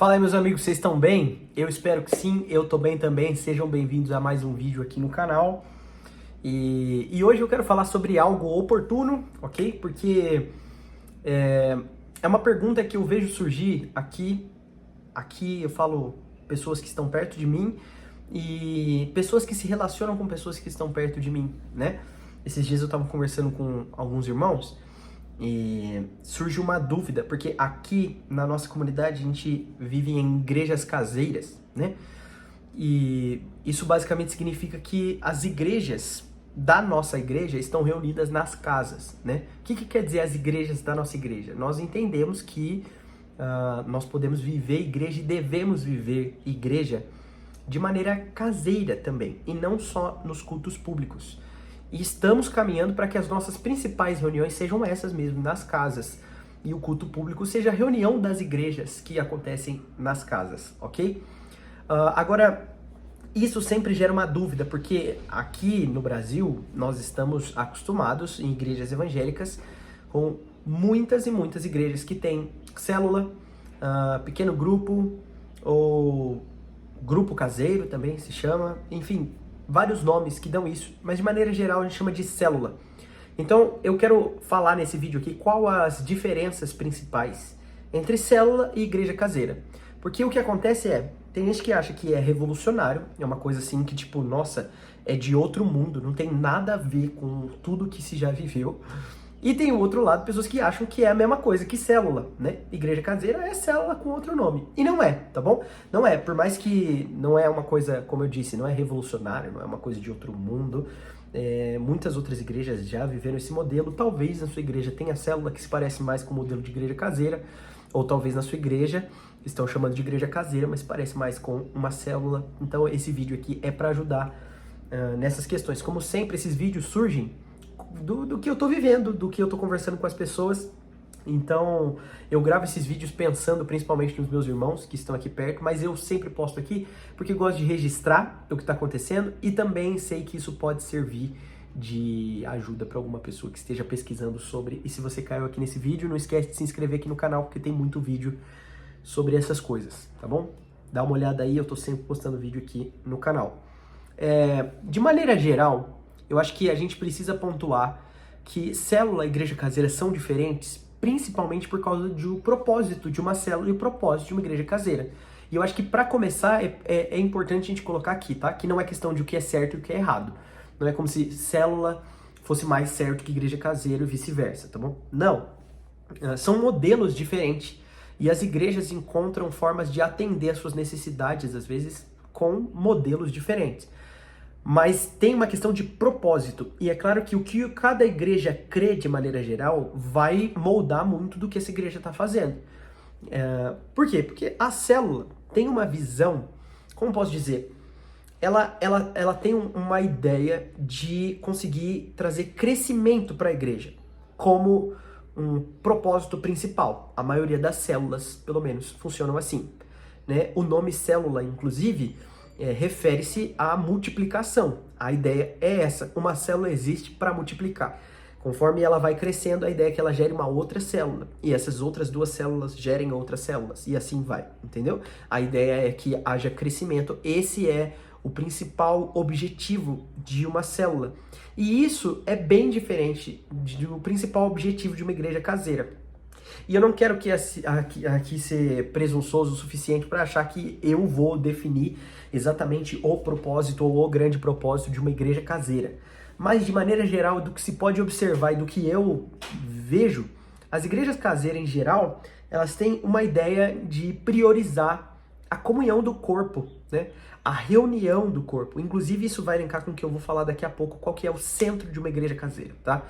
Fala aí, meus amigos, vocês estão bem? Eu espero que sim, eu tô bem também. Sejam bem-vindos a mais um vídeo aqui no canal. E hoje eu quero falar sobre algo oportuno, ok? Porque é uma pergunta que eu vejo surgir aqui. Aqui eu falo pessoas que estão perto de mim e pessoas que se relacionam com pessoas que estão perto de mim, né? Esses dias eu estava conversando com alguns irmãos e surgiu uma dúvida, porque aqui na nossa comunidade a gente vive em igrejas caseiras, né? E isso basicamente significa que as igrejas da nossa igreja estão reunidas nas casas, né? O que quer dizer as igrejas da nossa igreja? Nós entendemos que nós podemos viver igreja e devemos viver igreja de maneira caseira também, e não só nos cultos públicos. E estamos caminhando para que as nossas principais reuniões sejam essas mesmo, nas casas. E o culto público seja a reunião das igrejas que acontecem nas casas, ok? Agora, isso sempre gera uma dúvida, porque aqui no Brasil nós estamos acostumados em igrejas evangélicas com muitas e muitas igrejas que têm célula, pequeno grupo ou grupo caseiro também se chama, enfim, vários nomes que dão isso, mas de maneira geral a gente chama de célula. Então eu quero falar nesse vídeo aqui qual as diferenças principais entre célula e igreja caseira. Porque o que acontece tem gente que acha que é revolucionário, é uma coisa assim que tipo, nossa, é de outro mundo, não tem nada a ver com tudo que se já viveu. E tem o outro lado, pessoas que acham que é a mesma coisa que célula, né? Igreja caseira é célula com outro nome. E não é, tá bom? Não é, por mais que não é uma coisa, como eu disse, não é revolucionário, não é uma coisa de outro mundo. Muitas outras igrejas já viveram esse modelo. Talvez na sua igreja tenha célula que se parece mais com o modelo de igreja caseira, ou talvez na sua igreja estão chamando de igreja caseira, mas parece mais com uma célula. Então esse vídeo aqui é para ajudar nessas questões. Como sempre, esses vídeos surgem do que eu tô vivendo, do que eu tô conversando com as pessoas. Então, eu gravo esses vídeos pensando principalmente nos meus irmãos que estão aqui perto, mas eu sempre posto aqui porque eu gosto de registrar o que está acontecendo e também sei que isso pode servir de ajuda para alguma pessoa que esteja pesquisando sobre. E se você caiu aqui nesse vídeo, não esquece de se inscrever aqui no canal porque tem muito vídeo sobre essas coisas, tá bom? Dá uma olhada aí, eu tô sempre postando vídeo aqui no canal. De maneira geral, eu acho que a gente precisa pontuar que célula e igreja caseira são diferentes, principalmente por causa do propósito de uma célula e o propósito de uma igreja caseira. E eu acho que para começar é importante a gente colocar aqui, tá? Que não é questão de o que é certo e o que é errado. Não é como se célula fosse mais certo que igreja caseira e vice-versa, tá bom? Não. São modelos diferentes e as igrejas encontram formas de atender às suas necessidades, às vezes, com modelos diferentes. Mas tem uma questão de propósito, e é claro que o que cada igreja crê de maneira geral vai moldar muito do que essa igreja está fazendo. Por quê? Porque a célula tem uma visão, como posso dizer, ela tem uma ideia de conseguir trazer crescimento para a igreja, como um propósito principal. A maioria das células, pelo menos, funcionam assim, né? O nome célula, inclusive, refere-se à multiplicação. A ideia é essa, uma célula existe para multiplicar. Conforme ela vai crescendo, a ideia é que ela gere uma outra célula, e essas outras duas células gerem outras células, e assim vai, entendeu? A ideia é que haja crescimento, esse é o principal objetivo de uma célula. E isso é bem diferente do principal objetivo de uma igreja caseira. E eu não quero aqui ser presunçoso o suficiente para achar que eu vou definir exatamente o propósito ou o grande propósito de uma igreja caseira. Mas de maneira geral, do que se pode observar e do que eu vejo, as igrejas caseiras em geral, elas têm uma ideia de priorizar a comunhão do corpo, né? A reunião do corpo. Inclusive isso vai linkar com o que eu vou falar daqui a pouco, qual que é o centro de uma igreja caseira, tá?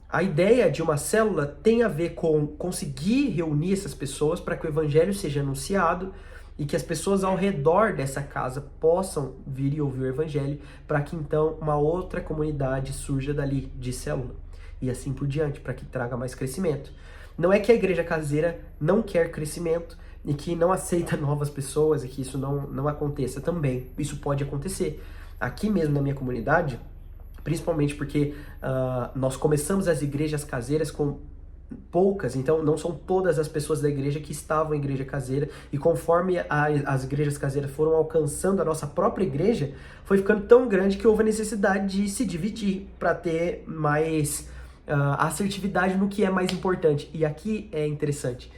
A ideia de uma célula tem a ver com conseguir reunir essas pessoas para que o evangelho seja anunciado e que as pessoas ao redor dessa casa possam vir e ouvir o evangelho, para que então uma outra comunidade surja dali de célula e assim por diante, para que traga mais crescimento. Não é que a igreja caseira não quer crescimento e que não aceita novas pessoas e que isso não aconteça também. Isso pode acontecer. Aqui mesmo na minha comunidade, principalmente porque nós começamos as igrejas caseiras com poucas, então não são todas as pessoas da igreja que estavam em igreja caseira, e conforme as igrejas caseiras foram alcançando a nossa própria igreja, foi ficando tão grande que houve a necessidade de se dividir para ter mais assertividade no que é mais importante. E aqui é interessante,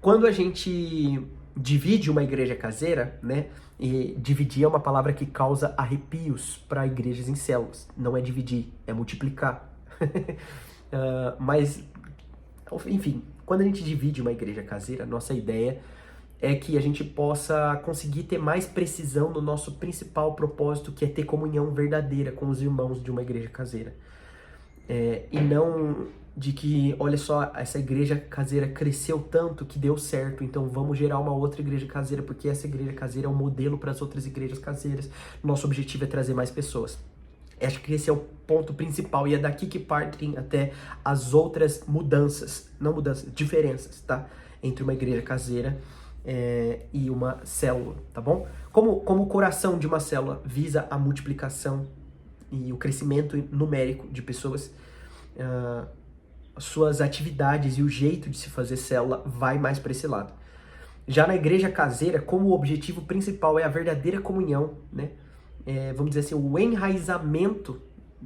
quando a gente divide uma igreja caseira, né, e dividir é uma palavra que causa arrepios para igrejas em células, não é dividir, é multiplicar. Mas enfim, quando a gente divide uma igreja caseira, nossa ideia é que a gente possa conseguir ter mais precisão no nosso principal propósito, que é ter comunhão verdadeira com os irmãos de uma igreja caseira. E não de que, olha só, essa igreja caseira cresceu tanto que deu certo, então vamos gerar uma outra igreja caseira, porque essa igreja caseira é um modelo para as outras igrejas caseiras. Nosso objetivo é trazer mais pessoas. Acho que esse é o ponto principal, e é daqui que partem até as outras diferenças, tá? Entre uma igreja caseira e uma célula, tá bom? Como o coração de uma célula visa a multiplicação e o crescimento numérico de pessoas, suas atividades e o jeito de se fazer célula vai mais para esse lado. Já na igreja caseira, como o objetivo principal é a verdadeira comunhão, né? Vamos dizer assim, o enraizamento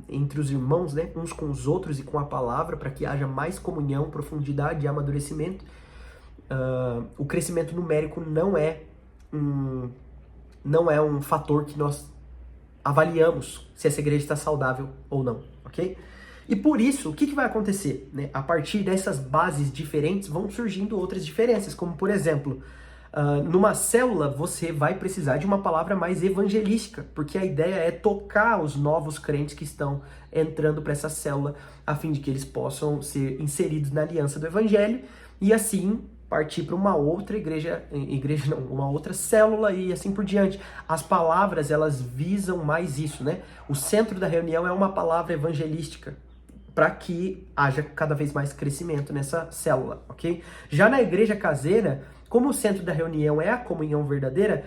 entre os irmãos, né, uns com os outros e com a palavra, para que haja mais comunhão, profundidade e amadurecimento. O crescimento numérico não é um fator que nós avaliamos se essa igreja está saudável ou não, ok? E por isso, o que vai acontecer, né? A partir dessas bases diferentes vão surgindo outras diferenças, como por exemplo, numa célula você vai precisar de uma palavra mais evangelística, porque a ideia é tocar os novos crentes que estão entrando para essa célula, a fim de que eles possam ser inseridos na aliança do evangelho e assim partir para uma outra uma outra célula e assim por diante. As palavras, elas visam mais isso, né? O centro da reunião é uma palavra evangelística, para que haja cada vez mais crescimento nessa célula, ok? Já na igreja caseira, como o centro da reunião é a comunhão verdadeira,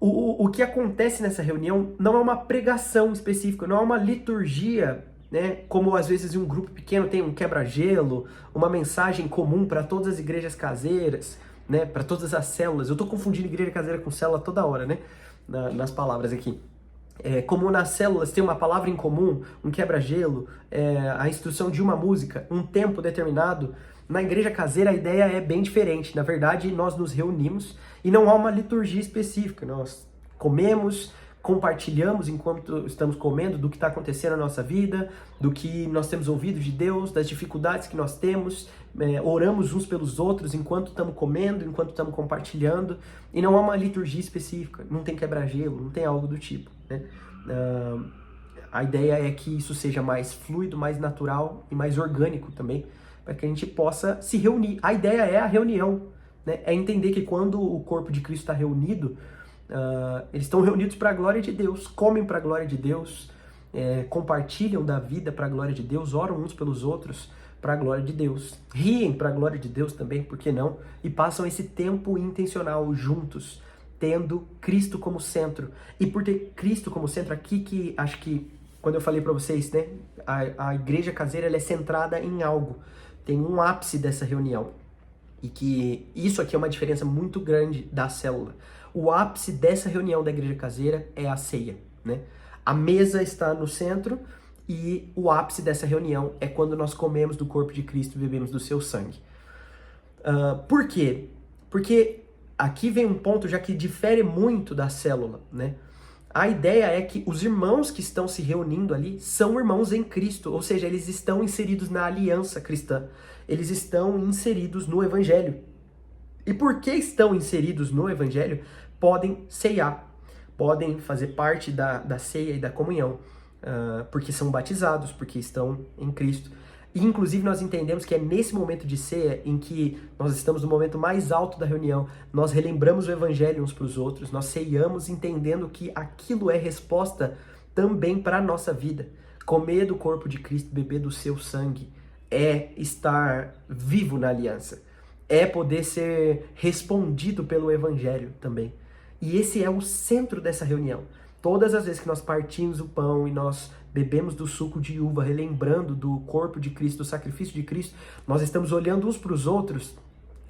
o que acontece nessa reunião não é uma pregação específica, não é uma liturgia, né? Como às vezes em um grupo pequeno tem um quebra-gelo, uma mensagem comum para todas as igrejas caseiras, né? Para todas as células. Eu tô confundindo igreja caseira com célula toda hora, né? Nas palavras aqui. Como nas células tem uma palavra em comum, um quebra-gelo, a instrução de uma música, um tempo determinado, na igreja caseira a ideia é bem diferente. Na verdade, nós nos reunimos e não há uma liturgia específica. Nós comemos, compartilhamos enquanto estamos comendo do que está acontecendo na nossa vida, do que nós temos ouvido de Deus, das dificuldades que nós temos, oramos uns pelos outros enquanto estamos comendo, enquanto estamos compartilhando, e não há uma liturgia específica, não tem quebra-gelo, não tem algo do tipo, né? A ideia é que isso seja mais fluido, mais natural e mais orgânico também, para que a gente possa se reunir. A ideia é a reunião, né? É entender que quando o corpo de Cristo está reunido, eles estão reunidos para a glória de Deus, comem para a glória de Deus, compartilham da vida para a glória de Deus, oram uns pelos outros para a glória de Deus, riem para a glória de Deus também, por que não? E passam esse tempo intencional juntos, tendo Cristo como centro. E por ter Cristo como centro, aqui que acho que quando eu falei para vocês, né, a igreja caseira ela é centrada em algo, tem um ápice dessa reunião. E que isso aqui é uma diferença muito grande da célula. O ápice dessa reunião da igreja caseira é a ceia, né? A mesa está no centro e o ápice dessa reunião é quando nós comemos do corpo de Cristo e bebemos do seu sangue. Por quê? Porque aqui vem um ponto já que difere muito da célula, né? A ideia é que os irmãos que estão se reunindo ali são irmãos em Cristo, ou seja, eles estão inseridos na aliança cristã, eles estão inseridos no Evangelho. E porque estão inseridos no Evangelho, podem ceiar, podem fazer parte da ceia e da comunhão, porque são batizados, porque estão em Cristo. E, inclusive, nós entendemos que é nesse momento de ceia em que nós estamos no momento mais alto da reunião, nós relembramos o Evangelho uns para os outros, nós ceiamos entendendo que aquilo é resposta também para a nossa vida. Comer do corpo de Cristo, beber do seu sangue, é estar vivo na aliança, é poder ser respondido pelo Evangelho também. E esse é o centro dessa reunião. todas as vezes que nós partimos o pão e nós bebemos do suco de uva, relembrando do corpo de Cristo, do sacrifício de Cristo, nós estamos olhando uns para os outros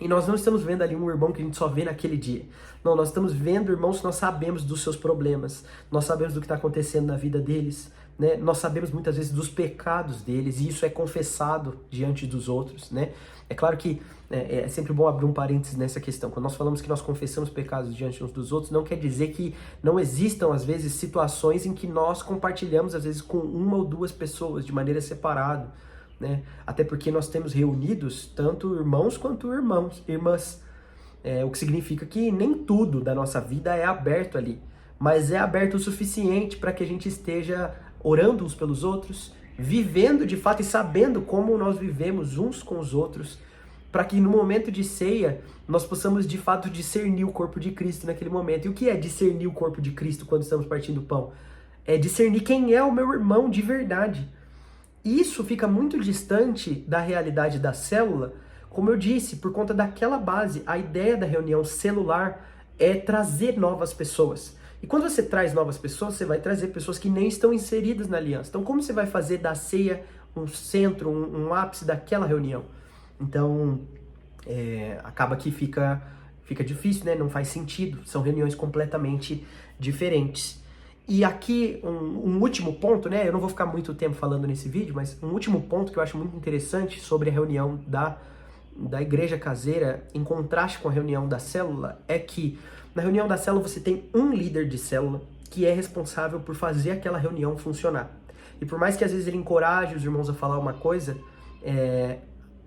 e nós não estamos vendo ali um irmão que a gente só vê naquele dia. Não, nós estamos vendo irmãos que nós sabemos dos seus problemas, nós sabemos do que está acontecendo na vida deles, né? Nós sabemos muitas vezes dos pecados deles e isso é confessado diante dos outros, né? É claro que é sempre bom abrir um parênteses nessa questão. Quando nós falamos que nós confessamos pecados diante uns dos outros, não quer dizer que não existam, às vezes, situações em que nós compartilhamos, às vezes, com uma ou duas pessoas de maneira separada, né? Até porque nós temos reunidos tanto irmãos quanto irmãs. O que significa que nem tudo da nossa vida é aberto ali, mas é aberto o suficiente para que a gente esteja orando uns pelos outros, vivendo de fato e sabendo como nós vivemos uns com os outros, para que no momento de ceia nós possamos de fato discernir o corpo de Cristo naquele momento. E o que é discernir o corpo de Cristo quando estamos partindo o pão? É discernir quem é o meu irmão de verdade. Isso fica muito distante da realidade da célula, como eu disse, por conta daquela base. A ideia da reunião celular é trazer novas pessoas. E quando você traz novas pessoas, você vai trazer pessoas que nem estão inseridas na aliança. Então, como você vai fazer da ceia um centro, um ápice daquela reunião? Então, acaba que fica difícil, né? Não faz sentido. São reuniões completamente diferentes. E aqui, um último ponto, né? Eu não vou ficar muito tempo falando nesse vídeo, mas um último ponto que eu acho muito interessante sobre a reunião da igreja caseira, em contraste com a reunião da célula, é que na reunião da célula você tem um líder de célula que é responsável por fazer aquela reunião funcionar. E por mais que às vezes ele encoraje os irmãos a falar uma coisa,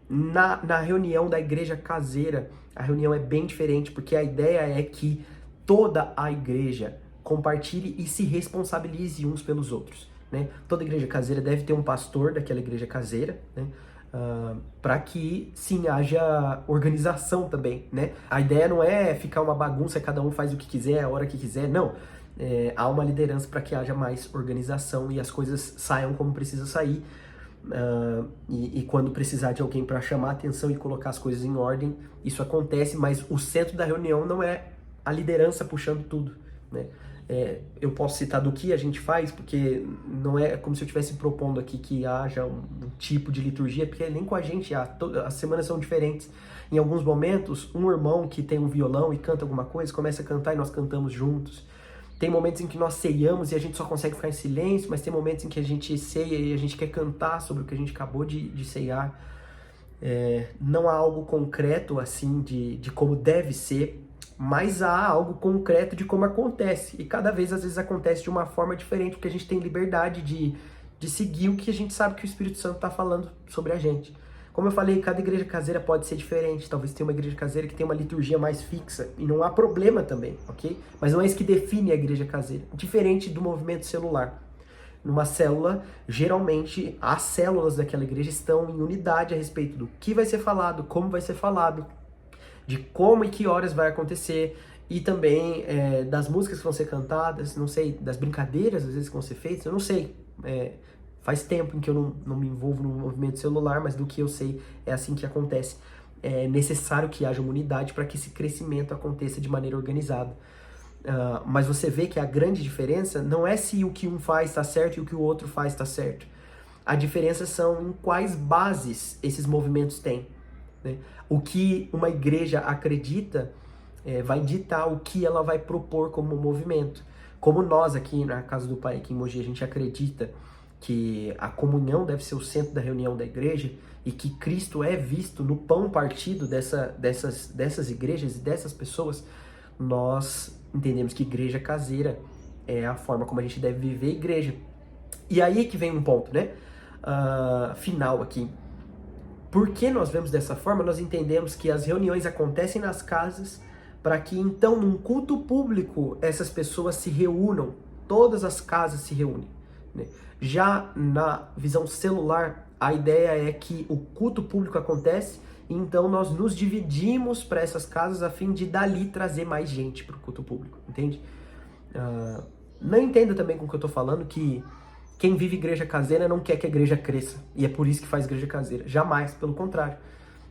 na reunião da igreja caseira, a reunião é bem diferente, porque a ideia é que toda a igreja compartilhe e se responsabilize uns pelos outros, né? Toda igreja caseira deve ter um pastor daquela igreja caseira, né? Para que sim haja organização também, né? A ideia não é ficar uma bagunça, cada um faz o que quiser, a hora que quiser, não. Há uma liderança para que haja mais organização e as coisas saiam como precisa sair. E quando precisar de alguém para chamar a atenção e colocar as coisas em ordem, isso acontece, mas o centro da reunião não é a liderança puxando tudo, né? Eu posso citar do que a gente faz, porque não é como se eu estivesse propondo aqui que haja um tipo de liturgia, porque nem com a gente as semanas são diferentes. Em alguns momentos, um irmão que tem um violão e canta alguma coisa, começa a cantar e nós cantamos juntos. Tem momentos em que nós ceiamos e a gente só consegue ficar em silêncio, mas tem momentos em que a gente ceia e a gente quer cantar sobre o que a gente acabou de ceiar. Não há algo concreto assim de como deve ser, mas há algo concreto de como acontece. E cada vez, às vezes, acontece de uma forma diferente, porque a gente tem liberdade de seguir o que a gente sabe que o Espírito Santo está falando sobre a gente. Como eu falei, cada igreja caseira pode ser diferente. Talvez tenha uma igreja caseira que tem uma liturgia mais fixa, e não há problema também, ok? Mas não é isso que define a igreja caseira. Diferente do movimento celular. Numa célula, geralmente, as células daquela igreja estão em unidade a respeito do que vai ser falado, como vai ser falado, de como e que horas vai acontecer, e também das músicas que vão ser cantadas, não sei, das brincadeiras às vezes que vão ser feitas, eu não sei. Faz tempo em que eu não me envolvo no movimento celular, mas do que eu sei é assim que acontece. É necessário que haja uma unidade para que esse crescimento aconteça de maneira organizada. Mas você vê que a grande diferença não é se o que um faz está certo e o que o outro faz está certo. A diferença são em quais bases esses movimentos têm, né? O que uma igreja acredita vai ditar o que ela vai propor como movimento. Como nós aqui na Casa do Pai, aqui em Mogi, a gente acredita que a comunhão deve ser o centro da reunião da igreja e que Cristo é visto no pão partido dessas igrejas e dessas pessoas, nós entendemos que igreja caseira é a forma como a gente deve viver a igreja. E aí que vem um ponto, né? Final aqui. Por que nós vemos dessa forma? Nós entendemos que as reuniões acontecem nas casas para que então num culto público essas pessoas se reúnam, todas as casas se reúnem, né? Já na visão celular, a ideia é que o culto público acontece e então nós nos dividimos para essas casas a fim de dali trazer mais gente para o culto público, entende? Não entenda também com o que eu estou falando que quem vive igreja caseira não quer que a igreja cresça, e é por isso que faz igreja caseira. Jamais, pelo contrário.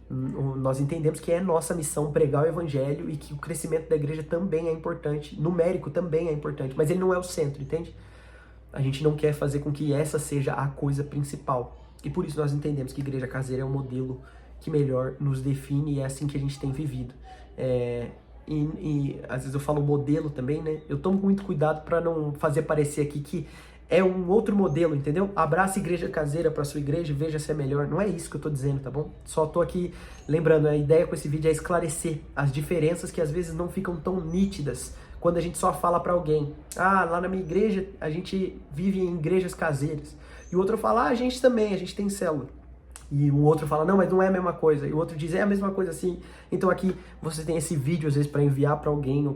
Nós entendemos que é nossa missão pregar o evangelho e que o crescimento da igreja também é importante, numérico também é importante, mas ele não é o centro, entende? A gente não quer fazer com que essa seja a coisa principal. E por isso nós entendemos que igreja caseira é o modelo que melhor nos define e é assim que a gente tem vivido. E às vezes eu falo modelo também, né? Eu tomo muito cuidado para não fazer parecer aqui que é um outro modelo, entendeu? Abraça a igreja caseira para sua igreja e veja se é melhor. Não é isso que eu tô dizendo, tá bom? Só tô aqui lembrando, a ideia com esse vídeo é esclarecer as diferenças que às vezes não ficam tão nítidas quando a gente só fala para alguém. Ah, lá na minha igreja a gente vive em igrejas caseiras. E o outro fala, ah, a gente também, a gente tem célula. E o outro fala, não, mas não é a mesma coisa. E o outro diz, é a mesma coisa sim. Então aqui você tem esse vídeo, às vezes, para enviar para alguém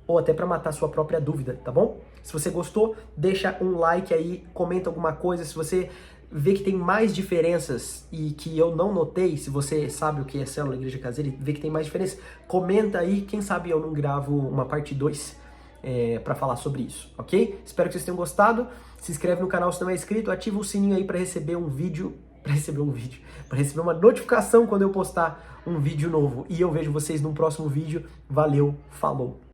ou até para matar sua própria dúvida, tá bom? Se você gostou, deixa um like aí, comenta alguma coisa. Se você vê que tem mais diferenças e que eu não notei, se você sabe o que é célula, igreja caseira, e vê que tem mais diferenças, comenta aí. Quem sabe eu não gravo uma parte 2 para falar sobre isso, ok? Espero que vocês tenham gostado. Se inscreve no canal se não é inscrito, ativa o sininho aí para receber para receber uma notificação quando eu postar um vídeo novo. E eu vejo vocês no próximo vídeo. Valeu, falou!